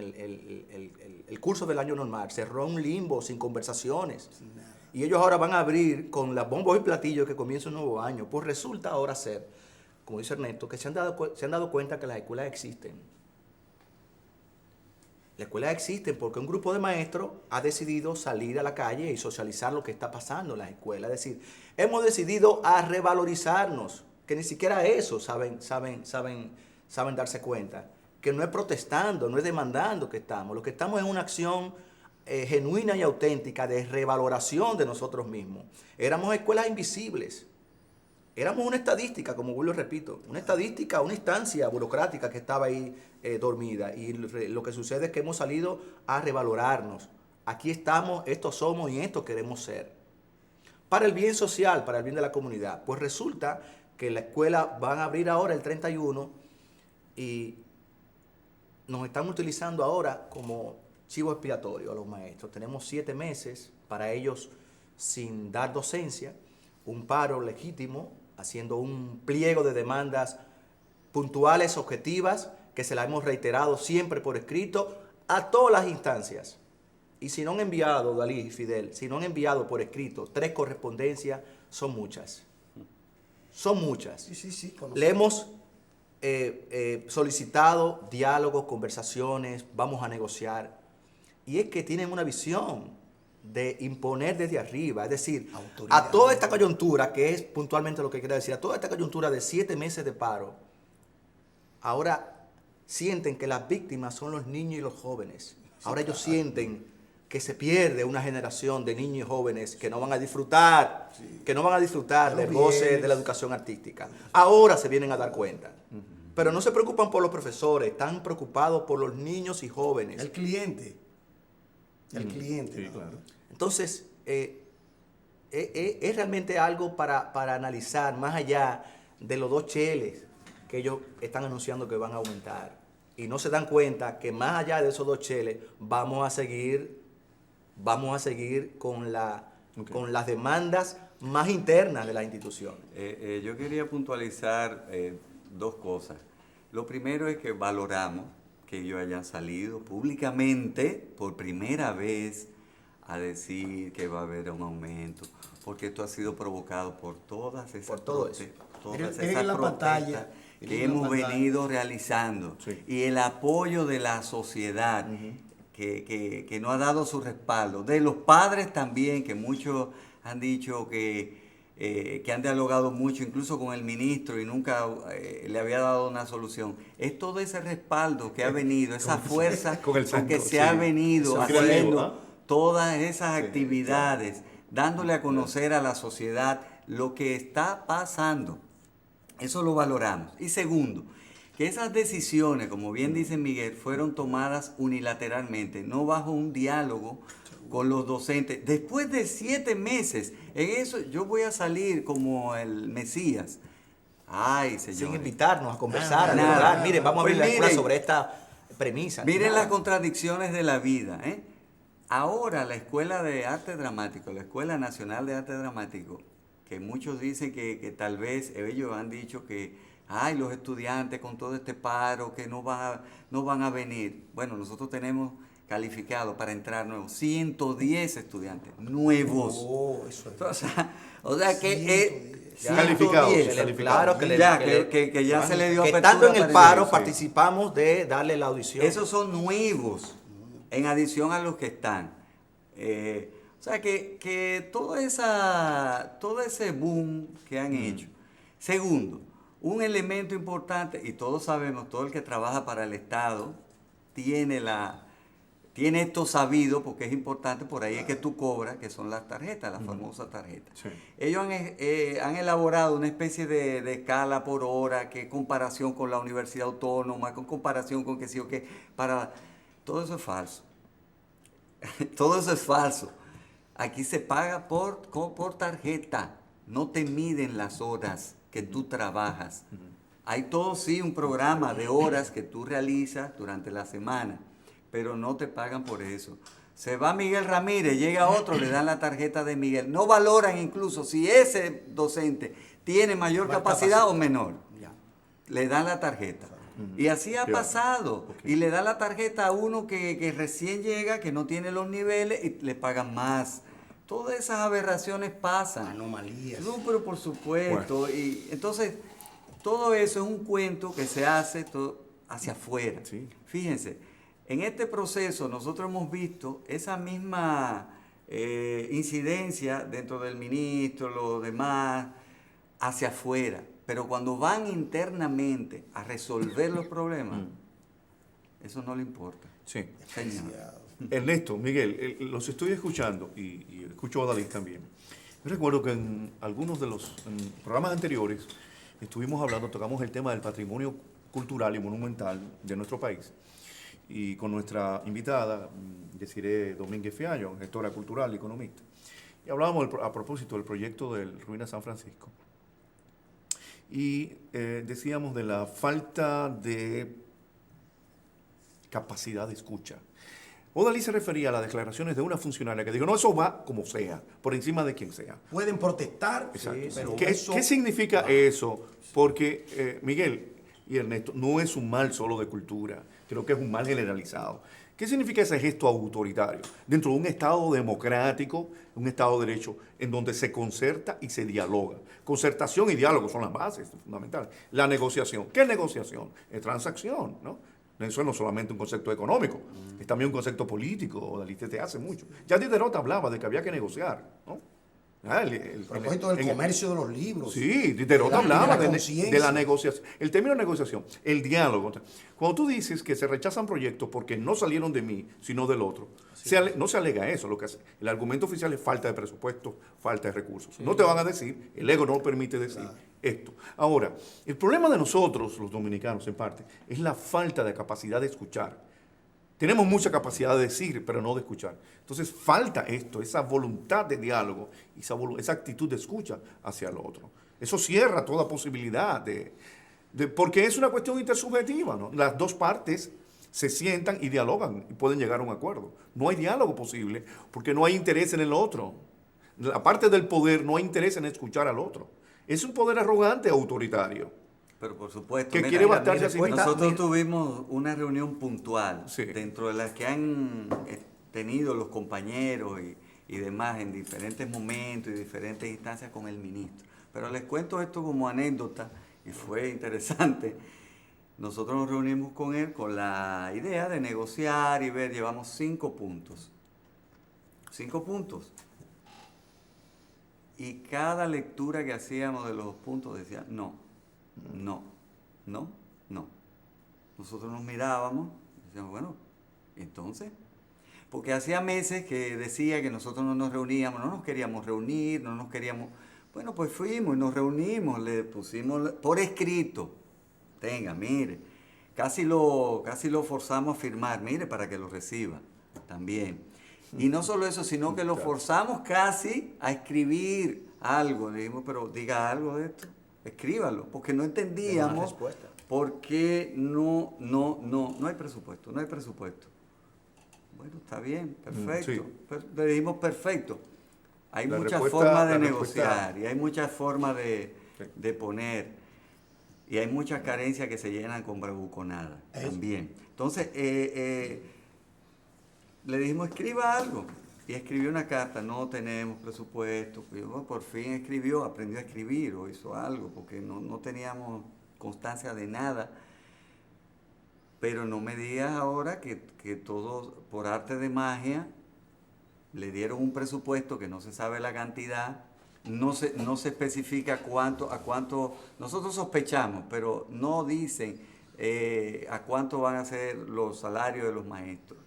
el curso del año normal, cerró un limbo sin conversaciones. Y ellos ahora van a abrir con las bombos y platillos que comienza un nuevo año. Pues resulta ahora ser, como dice Ernesto, que se han dado cuenta que las escuelas existen. Las escuelas existen porque un grupo de maestros ha decidido salir a la calle y socializar lo que está pasando en las escuelas. Es decir, hemos decidido a revalorizarnos, que ni siquiera eso saben darse cuenta. Que no es protestando, no es demandando que estamos. Lo que estamos es una acción genuina y auténtica de revaloración de nosotros mismos. Éramos escuelas invisibles. Éramos una estadística, como vuelvo y repito, una estadística, una instancia burocrática que estaba ahí dormida. Y lo que sucede es que hemos salido a revalorarnos. Aquí estamos, estos somos y esto queremos ser. Para el bien social, para el bien de la comunidad. Pues resulta que la escuela van a abrir ahora el 31 y nos están utilizando ahora como chivo expiatorio a los maestros. Tenemos 7 meses para ellos sin dar docencia, un paro legítimo, haciendo un pliego de demandas puntuales, objetivas, que se las hemos reiterado siempre por escrito a todas las instancias. Y si no han enviado, Dalí y Fidel, si no han enviado por escrito 3 correspondencias, son muchas. Son muchas. Sí, Le hemos solicitado diálogos, conversaciones, vamos a negociar. Y es que tienen una visión de imponer desde arriba, es decir, Autoridad. a toda esta coyuntura, que es puntualmente lo que quiero decir, a toda esta coyuntura de 7 meses de paro, ahora sienten que las víctimas son los niños y los jóvenes. Ahora ellos sienten que se pierde una generación de niños y jóvenes que no van a disfrutar, del goce de la educación artística. Ahora se vienen a dar cuenta. Pero no se preocupan por los profesores, están preocupados por los niños y jóvenes. El cliente. El cliente. Sí, ¿no? claro. Entonces, es realmente algo para analizar más allá de los 2 cheles que ellos están anunciando que van a aumentar. Y no se dan cuenta que más allá de esos 2 cheles vamos a seguir con las demandas más internas de las instituciones. Yo quería puntualizar 2 cosas. Lo primero es que valoramos que ellos hayan salido públicamente por primera vez a decir que va a haber un aumento, porque esto ha sido provocado por todas esas Por todo eso. Miren la pantalla, que miren la hemos pantalla. venido realizando, Sí. y el apoyo de la sociedad que no ha dado su respaldo, de los padres también, que muchos han dicho que han dialogado mucho, incluso con el ministro, y nunca le había dado una solución. Es todo ese respaldo que ha venido, esa fuerza con el con que santo, se ha sí. venido Eso es haciendo creativo, ¿ah? todas esas actividades, dándole a conocer a la sociedad lo que está pasando. Eso lo valoramos. Y segundo, que esas decisiones, como bien dice Miguel, fueron tomadas unilateralmente, no bajo un diálogo con los docentes. Después de 7 meses, en eso yo voy a salir como el Mesías. Ay, señores. Sin invitarnos a conversar, a Nada. dialogar. Miren, vamos a Pues abrir la escuela miren, sobre esta premisa. Miren Nada. las contradicciones de la vida. Ahora la Escuela de Arte Dramático, la Escuela Nacional de Arte Dramático, que muchos dicen que tal vez ellos han dicho que los estudiantes con todo este paro que no van a venir. Bueno, nosotros tenemos calificado para entrar nuevos 110 estudiantes nuevos. Oh, eso es. O sea que 110. Calificados, 110. calificados. Claro, Que ya se le dio que apertura estando en el para paro ellos, sí. participamos de darle la audición. Esos son nuevos, en adición a los que están. O sea que todo ese boom que han hecho. Segundo, un elemento importante, y todos sabemos, todo el que trabaja para el Estado tiene esto sabido, porque es importante, por ahí es que tú cobras, que son las tarjetas, las famosas tarjetas. Sí. Ellos han elaborado una especie de escala por hora, que comparación con la Universidad Autónoma, con comparación con qué sé yo qué, todo eso es falso. Todo eso es falso. Aquí se paga por tarjeta, no te miden las horas que tú trabajas. Hay todo sí un programa de horas que tú realizas durante la semana, pero no te pagan por eso. Se va Miguel Ramírez, llega otro, le dan la tarjeta de Miguel. No valoran incluso si ese docente tiene mayor Más capacidad o menor. Ya. Le dan la tarjeta. Y así ha pasado. Y le dan la tarjeta a uno que recién llega, que no tiene los niveles, y le pagan más. Todas esas aberraciones pasan. Anomalías. No, pero por supuesto. Y entonces, todo eso es un cuento que se hace hacia afuera. Sí. Fíjense, en este proceso nosotros hemos visto esa misma incidencia dentro del ministro, los demás, hacia afuera. Pero cuando van internamente a resolver los problemas, eso no le importa. Sí. Señor. Ernesto, Miguel, los estoy escuchando y escucho a Dalí también. Yo recuerdo que en algunos de los programas anteriores estuvimos hablando, tocamos el tema del patrimonio cultural y monumental de nuestro país. Y con nuestra invitada, Desiree Domínguez Fiallo, gestora cultural y economista. Y hablábamos a propósito del proyecto del Ruina San Francisco. Y decíamos de la falta de capacidad de escucha. Odalí se refería a las declaraciones de una funcionaria que dijo, no, eso va como sea, por encima de quien sea. Pueden protestar, Exacto. pero ¿Qué eso significa va. eso? Porque, Miguel y Ernesto, no es un mal solo de cultura, creo que es un mal generalizado. ¿Qué significa ese gesto autoritario? Dentro de un Estado democrático, un Estado de derecho, en donde se concerta y se dialoga. Concertación y diálogo son las bases fundamentales. La negociación. ¿Qué es negociación? Es transacción, ¿no? Eso no es solamente un concepto económico, es también un concepto político, Odalí te hace mucho. Ya Diderot hablaba de que había que negociar, ¿no? A propósito del comercio de los libros. Sí, Diderot hablaba de la conciencia. negociación. El término negociación, el diálogo. Cuando tú dices que se rechazan proyectos porque no salieron de mí, sino del otro, no se alega eso. El argumento oficial es falta de presupuesto, falta de recursos. No te van a decir, el ego no lo permite decir esto. Ahora, el problema de nosotros, los dominicanos en parte, es la falta de capacidad de escuchar. Tenemos mucha capacidad de decir, pero no de escuchar. Entonces falta esto, esa voluntad de diálogo, esa actitud de escucha hacia el otro. Eso cierra toda posibilidad porque es una cuestión intersubjetiva, ¿no? Las dos partes se sientan y dialogan y pueden llegar a un acuerdo. No hay diálogo posible porque no hay interés en el otro. La parte del poder no hay interés en escuchar al otro. Es un poder arrogante, autoritario. Pero por supuesto, Que mira, quiere bastarse a sí mismo. nosotros tuvimos una reunión puntual Sí. dentro de las que han tenido los compañeros y demás en diferentes momentos y diferentes instancias con el ministro. Pero les cuento esto como anécdota y fue interesante. Nosotros nos reunimos con él con la idea de negociar y ver, llevamos 5 puntos. 5 puntos. Y cada lectura que hacíamos de los puntos decía no. No, no, no. Nosotros nos mirábamos y decíamos, bueno, entonces, porque hacía meses que decía que nosotros no nos reuníamos, no nos queríamos reunir, no nos queríamos. Bueno, pues fuimos y nos reunimos, le pusimos por escrito. Tenga, mire, casi lo forzamos a firmar, mire, para que lo reciba también. Y no solo eso, sino que lo forzamos casi a escribir algo. Le dijimos, pero diga algo de esto. Escríbalo, porque no entendíamos por qué no hay presupuesto, no hay presupuesto. Bueno, está bien, perfecto. Sí. Le dijimos perfecto. Hay La muchas respuesta- formas de la negociar respuesta- y hay muchas formas de poner y hay muchas carencias que se llenan con bravuconada también. Entonces, le dijimos, escriba algo. Y escribió una carta, no tenemos presupuesto. Por fin escribió, aprendió a escribir o hizo algo, porque no teníamos constancia de nada. Pero no me digas ahora que todos, por arte de magia, le dieron un presupuesto que no se sabe la cantidad, no se especifica a cuánto, nosotros sospechamos, pero no dicen a cuánto van a ser los salarios de los maestros.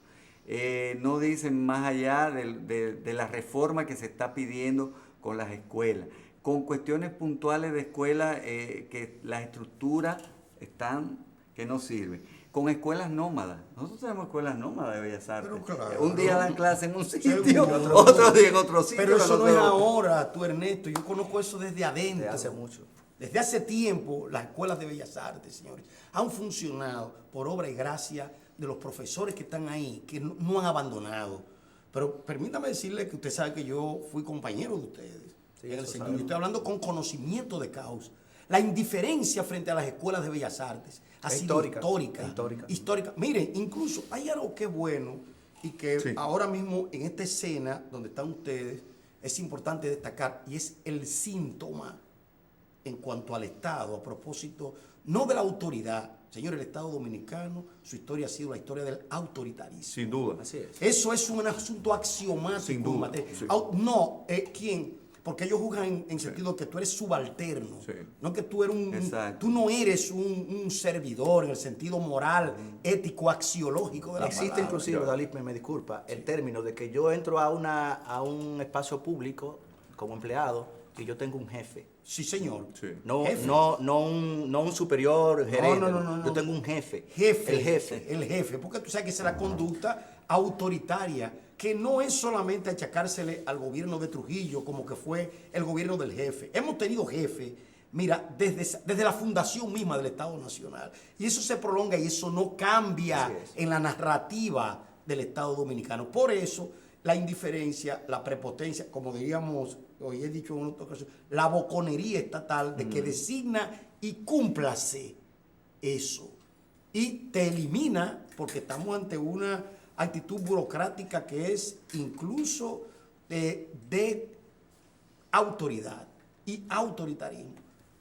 No dicen más allá de la reforma que se está pidiendo con las escuelas, con cuestiones puntuales de escuelas que las estructuras están que no sirven, con escuelas nómadas. Nosotros tenemos escuelas nómadas de Bellas Artes. Claro, un día dan clase en un sitio, Seguro. otro día en otro sitio. Pero eso no es otro- ahora, tú Ernesto, yo conozco eso desde adentro. Desde hace mucho. Desde hace tiempo las escuelas de Bellas Artes, señores, han funcionado por obra y gracia de los profesores que están ahí, que no han abandonado. Pero permítame decirle que usted sabe que yo fui compañero de ustedes. Sí, En el eso sentido, sabemos. yo estoy hablando con conocimiento de causa. La indiferencia frente a las escuelas de Bellas Artes ha Es sido histórica, histórica. Miren, incluso hay algo que es bueno y que Sí. ahora mismo en esta escena donde están ustedes es importante destacar, y es el síntoma en cuanto al Estado, a propósito, no de la autoridad. Señor, el Estado dominicano, su historia ha sido la historia del autoritarismo. Sin duda. Así es. Eso es un asunto axiomático. Sin duda, en materia- sí. No, ¿quién? Porque ellos juzgan en sentido que tú eres subalterno. Sí. No que tú eres Exacto. tú no eres un servidor en el sentido moral, ético, axiológico de la Existe palabra. inclusive, Dalí, me disculpa, el término de que yo entro a un espacio público como empleado y yo tengo un jefe. Sí, señor. Sí. No, Jefe. no un superior gerente. No. Yo tengo un jefe. Jefe. El jefe. El jefe. Porque tú sabes que esa es la conducta autoritaria, que no es solamente achacársele al gobierno de Trujillo como que fue el gobierno del jefe. Hemos tenido jefe, mira, desde la fundación misma del Estado Nacional. Y eso se prolonga y eso no cambia Así es. en la narrativa del Estado Dominicano. Por eso, la indiferencia, la prepotencia, como diríamos, hoy he dicho en otra ocasión, la boconería estatal de que designa y cúmplase eso. Y te elimina, porque estamos ante una actitud burocrática que es incluso de autoridad y autoritarismo.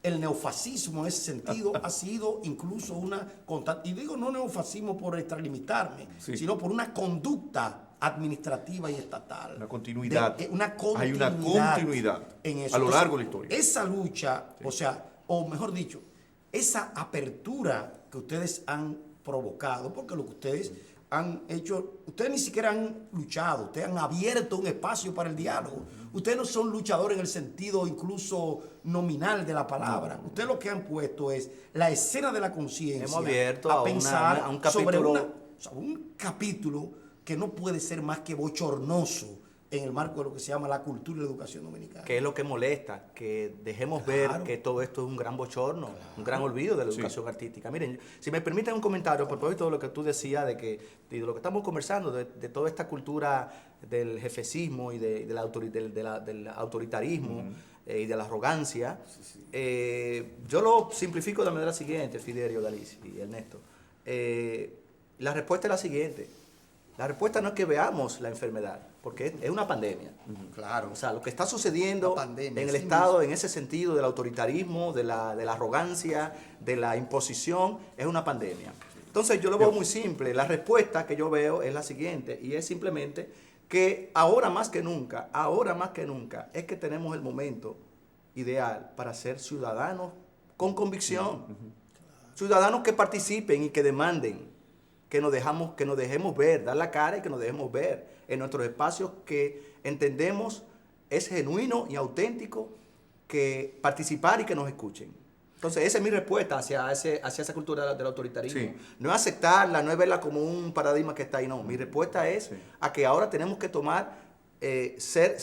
El neofascismo en ese sentido ha sido incluso una constante, y digo no neofascismo por extralimitarme, Sí. sino por una conducta administrativa y estatal. Una continuidad. Hay una continuidad en eso. a lo Entonces, largo de la historia. Esa lucha, o mejor dicho, esa apertura que ustedes han provocado, porque lo que ustedes han hecho, ustedes ni siquiera han luchado, ustedes han abierto un espacio para el diálogo. Ustedes no son luchadores en el sentido incluso nominal de la palabra. Ustedes lo que han puesto es la escena de la conciencia. Hemos abierto a pensar a un capítulo, sobre un capítulo que no puede ser más que bochornoso en el marco de lo que se llama la cultura y la educación dominicana. que es lo que molesta, que dejemos ver que todo esto es un gran bochorno, un gran olvido de la educación artística. Miren, si me permiten un comentario por todo lo que tú decías, de lo que estamos conversando, de toda esta cultura del jefecismo y del autoritarismo y de la arrogancia. Yo lo simplifico de la manera siguiente, Fidelio, Dalis y Ernesto. La respuesta es la siguiente. La respuesta no es que veamos la enfermedad, porque es una pandemia. Claro. O sea, lo que está sucediendo pandemia, en el Estado, en ese sentido del autoritarismo, de la arrogancia, de la imposición, es una pandemia. Entonces yo lo veo muy simple. La respuesta que yo veo es la siguiente, y es simplemente que ahora más que nunca, es que tenemos el momento ideal para ser ciudadanos con convicción. Ciudadanos que participen y que demanden. Que nos dejemos ver, dar la cara y que nos dejemos ver en nuestros espacios que entendemos es genuino y auténtico que participar y que nos escuchen. Entonces esa es mi respuesta hacia esa cultura del autoritarismo. Sí. No es aceptarla, no es verla como un paradigma que está ahí, no. Mi respuesta es a que ahora tenemos que tomar, ser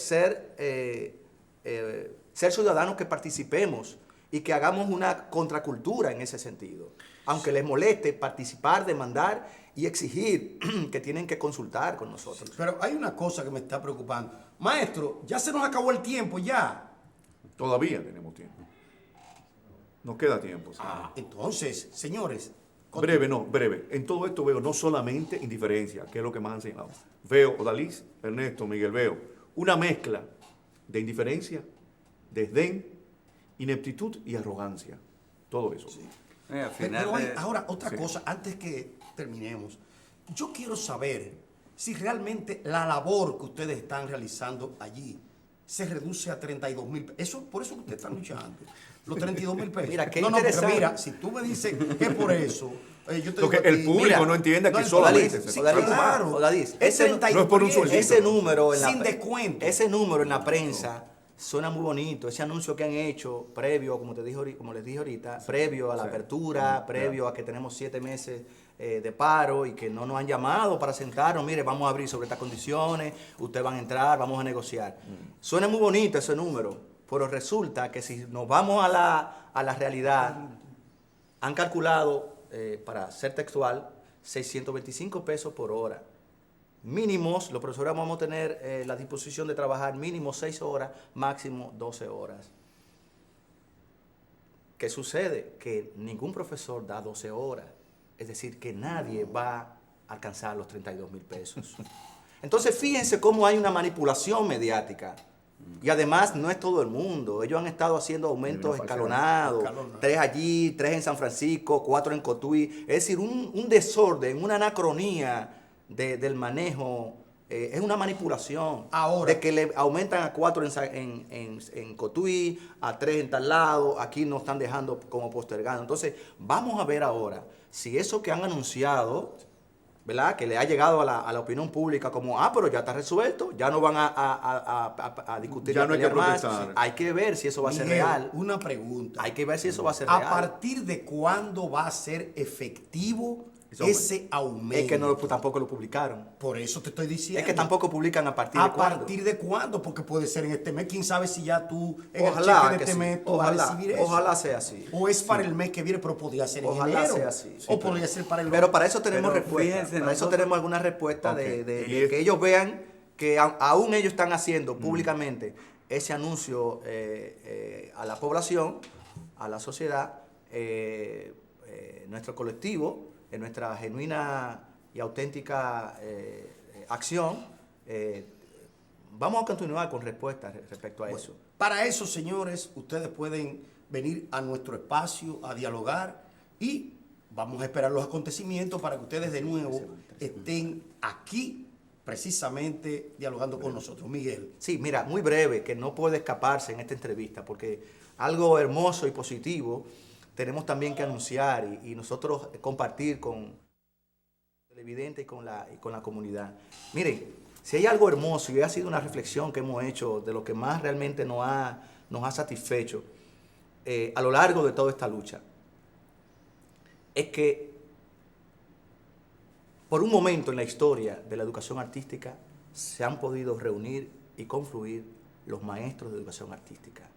ciudadanos que participemos y que hagamos una contracultura en ese sentido. Aunque les moleste participar, demandar y exigir que tienen que consultar con nosotros. Pero hay una cosa que me está preocupando. Maestro, ya se nos acabó el tiempo, ya. Todavía tenemos tiempo. Nos queda tiempo. Entonces, señores. Breve. En todo esto veo no solamente indiferencia, que es lo que más han enseñado. Veo, Odalis, Ernesto, Miguel, veo una mezcla de indiferencia, desdén, ineptitud y arrogancia. Todo eso. Sí. Pero hay ahora otra cosa, antes que terminemos. Yo quiero saber si realmente la labor que ustedes están realizando allí se reduce a 32,000 pesos. Por eso que ustedes están luchando. Los 32,000 pesos. Mira, qué interesante. Pero mira, si tú me dices que por eso, yo te lo que digo el público no entiende que solamente no es por un sueldo. Ese número sin descuento. Ese número en la prensa suena muy bonito. Ese anuncio que han hecho previo, como les dije ahorita, previo a la apertura, previo a que tenemos 7 meses de paro y que no nos han llamado para sentarnos, mire, vamos a abrir sobre estas condiciones, ustedes van a entrar, vamos a negociar. Suena muy bonito ese número, pero resulta que si nos vamos a la realidad, han calculado, para ser textual, 625 pesos por hora. Mínimos, los profesores vamos a tener la disposición de trabajar mínimo 6 horas, máximo 12 horas. ¿Qué sucede? Que ningún profesor da 12 horas. Es decir, que nadie va a alcanzar los 32,000 pesos. Entonces, fíjense cómo hay una manipulación mediática. Y además, no es todo el mundo. Ellos han estado haciendo aumentos escalonados. 3 allí, 3 en San Francisco, 4 en Cotuí. Es decir, un desorden, una anacronía del manejo. Es una manipulación. Ahora, de que le aumentan a 4 en Cotuí, a 3 en tal lado. Aquí nos están dejando como postergando. Entonces, vamos a ver ahora si eso que han anunciado, ¿verdad? Que le ha llegado a la opinión pública como, pero ya está resuelto, ya no van a discutir, ya no hay que más. protestar. Hay que ver si eso va a ser real. Una pregunta. Hay que ver si eso va a ser real. ¿A partir de cuándo va a ser efectivo ese aumento? Es que tampoco lo publicaron. Por eso te estoy diciendo. Es que tampoco publican a partir de cuándo. ¿A partir de cuándo? Porque puede ser en este mes. ¿Quién sabe si ya tú en ojalá el cheque de este mes tú vas a recibir eso? Ojalá sea así. O es para el mes que viene, pero podría ser en ojalá enero. sea así. O podría ser para el Pero para eso tenemos respuesta. Fíjense, para eso tenemos alguna respuesta de que ellos vean que aún ellos están haciendo públicamente ese anuncio a la población, a la sociedad, nuestro colectivo, en nuestra genuina y auténtica acción, vamos a continuar con respuestas respecto a eso. Para eso, señores, ustedes pueden venir a nuestro espacio a dialogar y vamos a esperar los acontecimientos para que ustedes de nuevo estén aquí precisamente dialogando con nosotros. Miguel. Sí, mira, muy breve, que no puede escaparse en esta entrevista, porque algo hermoso y positivo tenemos también que anunciar y nosotros compartir con el televidente y con la comunidad. Miren, si hay algo hermoso y ha sido una reflexión que hemos hecho de lo que más realmente nos ha satisfecho a lo largo de toda esta lucha, es que por un momento en la historia de la educación artística se han podido reunir y confluir los maestros de educación artística.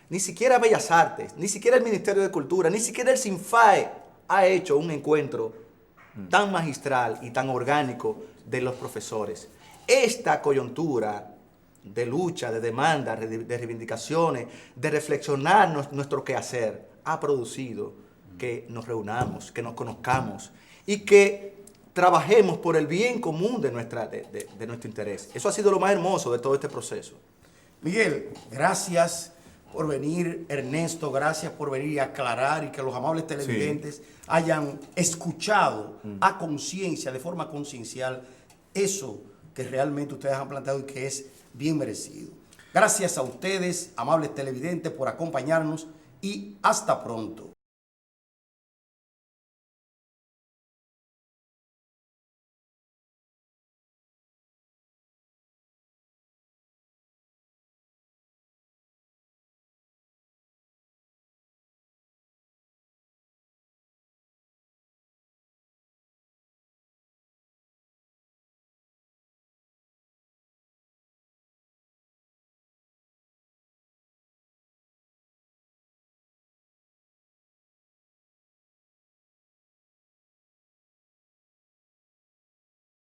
Ni siquiera Bellas Artes, ni siquiera el Ministerio de Cultura, ni siquiera el SINFAE ha hecho un encuentro tan magistral y tan orgánico de los profesores. Esta coyuntura de lucha, de demanda, de reivindicaciones, de reflexionar nuestro quehacer, ha producido que nos reunamos, que nos conozcamos y que trabajemos por el bien común de nuestro interés. Eso ha sido lo más hermoso de todo este proceso. Miguel, gracias por venir. Ernesto, gracias por venir y aclarar y que los amables televidentes hayan escuchado a conciencia, de forma conciencial, eso que realmente ustedes han planteado y que es bien merecido. Gracias a ustedes, amables televidentes, por acompañarnos y hasta pronto.